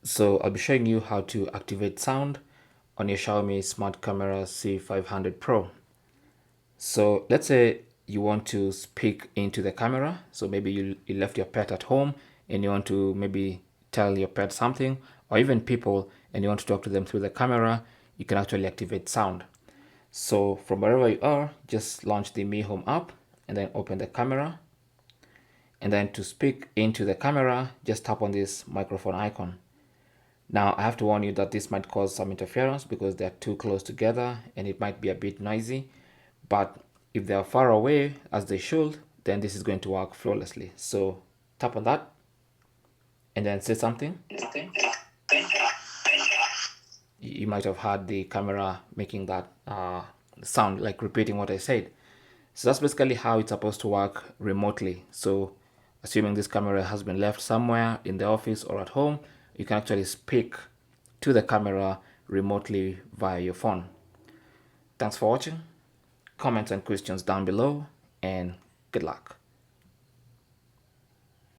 So I'll be showing you how to activate sound on your Xiaomi Smart Camera C500 Pro. So let's say you want to speak into the camera. So maybe you left your pet at home and you want to maybe tell your pet something, or even people, and you want to talk to them through the camera. You can actually activate sound. So from wherever you are, just launch the Mi Home app and then open the camera. And then to speak into the camera, just tap on this microphone icon. Now I have to warn you that this might cause some interference because they're too close together and it might be a bit noisy. But if they are far away as they should, then this is going to work flawlessly. So tap on that and then say something. You might have heard the camera making that sound, like repeating what I said. So that's basically how it's supposed to work remotely. So assuming this camera has been left somewhere in the office or at home, you can actually speak to the camera remotely via your phone. Thanks for watching. Comments and questions down below, and good luck.